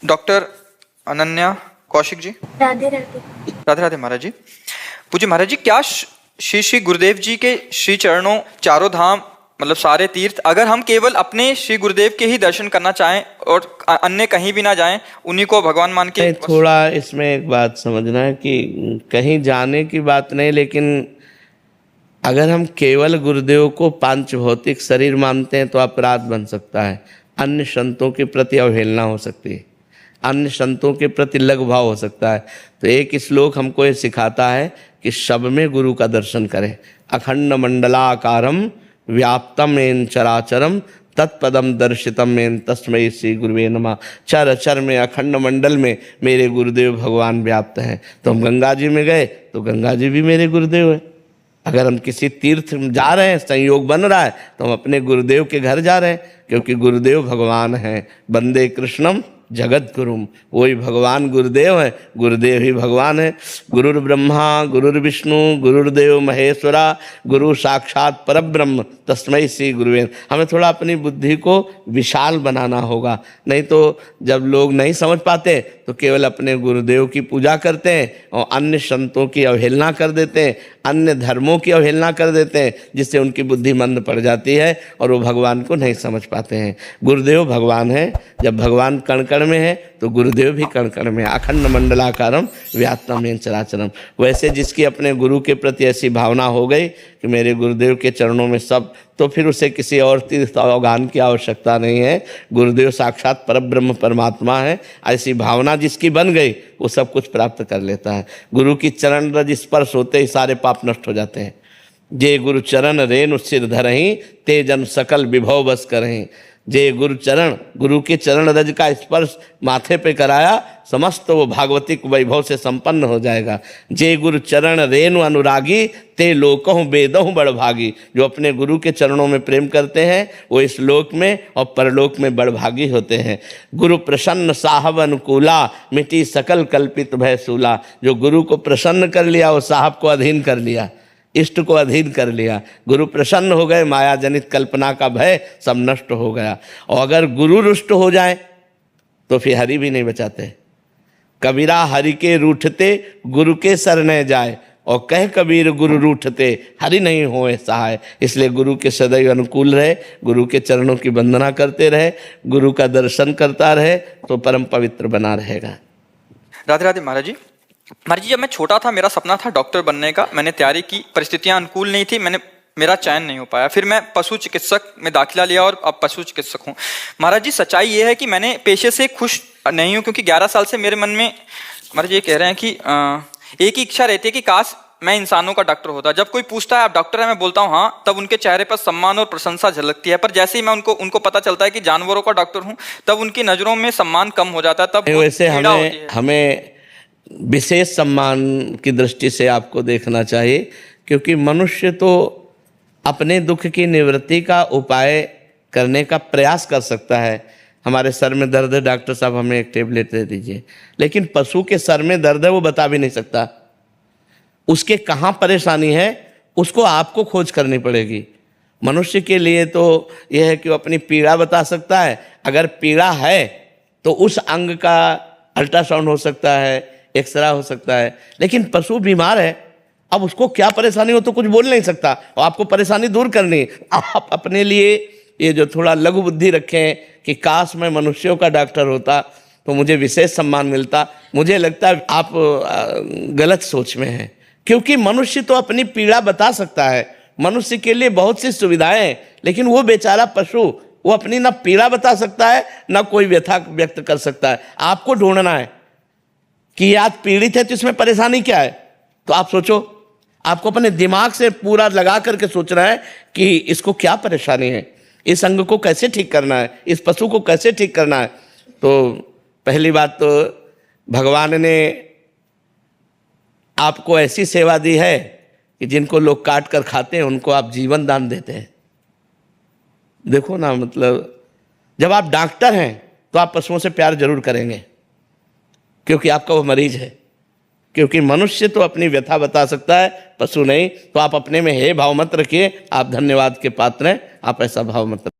Doctor Ananya Kaushik ji. Radhe Radhe. Radhe Radhe महाराज जी। पूज्य महाराज जी, क्या श्री श्री गुरुदेव जी के श्री चरणों, चारों धाम मतलब सारे तीर्थ, अगर हम केवल अपने श्री गुरुदेव के ही दर्शन करना चाहें और अन्य कहीं भी ना जाएं, उन्हीं को भगवान मान के? थोड़ा इसमें एक बात समझना है कि कहीं जाने की बात नहीं, लेकिन अगर हम केवल गुरुदेव को पांच भौतिक शरीर मानते हैं तो अपराध बन सकता है। अन्य संतों के प्रति अवहेलना हो सकती है, अन्य संतों के प्रति लघु भाव हो सकता है। तो एक श्लोक हमको ये सिखाता है कि सब में गुरु का दर्शन करें। अखंड मंडलाकारम व्याप्तम एन चराचरम तत्पदम दर्शितम एन तस्मै श्री गुरुवे नमः। चर चर में, अखंड मंडल में मेरे गुरुदेव भगवान व्याप्त हैं। तो हम गंगा जी में गए तो गंगा जी भी मेरे गुरुदेव हैं। अगर हम किसी तीर्थ में जा रहे हैं, संयोग बन रहा है, तो हम अपने गुरुदेव के घर जा रहे हैं, क्योंकि गुरुदेव भगवान हैं। वंदे कृष्णम जगत गुरुम, वही भगवान गुरुदेव है, गुरुदेव ही भगवान है। गुरुर ब्रह्मा गुरुर्विष्णु गुरुर्देव महेश्वरा, गुरु साक्षात परब्रह्म तस्मै श्री गुरुवे। हमें थोड़ा अपनी बुद्धि को विशाल बनाना होगा, नहीं तो जब लोग नहीं समझ पाते तो केवल अपने गुरुदेव की पूजा करते हैं और अन्य संतों की अवहेलना कर देते हैं, अन्य धर्मों की अवहेलना कर देते हैं, जिससे उनकी बुद्धि मंद पड़ जाती है और वो भगवान को नहीं समझ पाते हैं। गुरुदेव भगवान है, जब भगवान कण कण में है तो गुरुदेव भी कण कण में। अखंड मंडलाकारम व्याप्तम येन चराचरम। वैसे जिसकी अपने गुरु के प्रति ऐसी भावना हो गई कि मेरे गुरुदेव के चरणों में सब, तो फिर उसे किसी और तीर्थ अवगान की आवश्यकता नहीं है। गुरुदेव साक्षात परब्रह्म परमात्मा है। ऐसी भावना जिसकी बन गई वो सब कुछ प्राप्त कर लेता है। गुरु की चरण रज स्पर्श होते ही सारे पाप नष्ट हो जाते हैं। जे गुरु चरण रेणु सिर धरहीं, ते जन सकल विभव बस करहीं। जे गुरु चरण, गुरु के चरण रज का स्पर्श माथे पे कराया, समस्त वो भागवतिक वैभव से संपन्न हो जाएगा। जे गुरु चरण रेणु अनुरागी, ते लोकहु बेदहु बड़भागी। जो अपने गुरु के चरणों में प्रेम करते हैं वो इस लोक में और परलोक में बड़भागी होते हैं। गुरु प्रसन्न साहब अनुकूला, मिटी सकल कल्पित भय सूला। जो गुरु को प्रसन्न कर लिया वो साहब को अधीन कर लिया, इष्ट को अधीन कर लिया। गुरु प्रसन्न हो गए, माया जनित कल्पना का भय सब नष्ट हो गया। और अगर गुरु रुष्ट हो जाए तो फिर हरि भी नहीं बचाते। कबीरा हरि के रूठते गुरु के शरण जाए, और कह कबीर गुरु रूठते हरि नहीं होए सहाय। इसलिए गुरु के सदैव अनुकूल रहे, गुरु के चरणों की वंदना करते रहे, गुरु का दर्शन करता रहे तो परम पवित्र बना रहेगा। राधे राधे महाराज जी। महाराज जी, जब मैं छोटा था मेरा सपना था डॉक्टर बनने का। मैंने तैयारी की, परिस्थितियां अनुकूल नहीं थी, मेरा चयन नहीं हो पाया। फिर मैं पशु चिकित्सक में दाखिला लिया और अब पशु चिकित्सक हूँ। महाराज जी, सच्चाई ये है कि मैंने पेशे से खुश नहीं हूँ, क्योंकि 11 साल से मेरे मन में महाराज जी ये कह रहे हैं कि एक ही इच्छा रहती है कि काश मैं इंसानों का डॉक्टर होता। जब कोई पूछता है आप डॉक्टर है, मैं बोलता हूँ हाँ, तब उनके चेहरे पर सम्मान और प्रशंसा झलकती है। पर जैसे ही मैं उनको पता चलता है कि जानवरों का डॉक्टर हूँ, तब उनकी नज़रों में सम्मान कम हो जाता है। तब वैसे हमें विशेष सम्मान की दृष्टि से आपको देखना चाहिए, क्योंकि मनुष्य तो अपने दुख की निवृत्ति का उपाय करने का प्रयास कर सकता है। हमारे सर में दर्द है, डॉक्टर साहब हमें एक टेबलेट दे दीजिए, लेकिन पशु के सर में दर्द है वो बता भी नहीं सकता। उसके कहाँ परेशानी है उसको आपको खोज करनी पड़ेगी। मनुष्य के लिए तो यह है कि वो अपनी पीड़ा बता सकता है। अगर पीड़ा है तो उस अंग का अल्ट्रासाउंड हो सकता है, एक्सरे हो सकता है, लेकिन पशु बीमार है, अब उसको क्या परेशानी हो तो कुछ बोल नहीं सकता, और आपको परेशानी दूर करनी है। आप अपने लिए ये जो थोड़ा लघु बुद्धि रखें कि काश मैं मनुष्यों का डॉक्टर होता तो मुझे विशेष सम्मान मिलता, मुझे लगता है आप गलत सोच में हैं। क्योंकि मनुष्य तो अपनी पीड़ा बता सकता है, मनुष्य के लिए बहुत सी सुविधाएं हैं, लेकिन वो बेचारा पशु, वो अपनी ना पीड़ा बता सकता है ना कोई व्यथा व्यक्त कर सकता है। आपको ढूंढना है कि आज पीड़ित है तो इसमें परेशानी क्या है। तो आप सोचो, आपको अपने दिमाग से पूरा लगा करके सोचना है कि इसको क्या परेशानी है, इस अंग को कैसे ठीक करना है, इस पशु को कैसे ठीक करना है। तो पहली बात तो भगवान ने आपको ऐसी सेवा दी है कि जिनको लोग काट कर खाते हैं उनको आप जीवन दान देते हैं। देखो ना, मतलब जब आप डॉक्टर हैं तो आप पशुओं से प्यार जरूर करेंगे, क्योंकि आपका वो मरीज है। क्योंकि मनुष्य तो अपनी व्यथा बता सकता है, पशु नहीं। तो आप अपने में हे भाव मत रखिए, आप धन्यवाद के पात्र हैं, आप ऐसा भाव मत रखिए।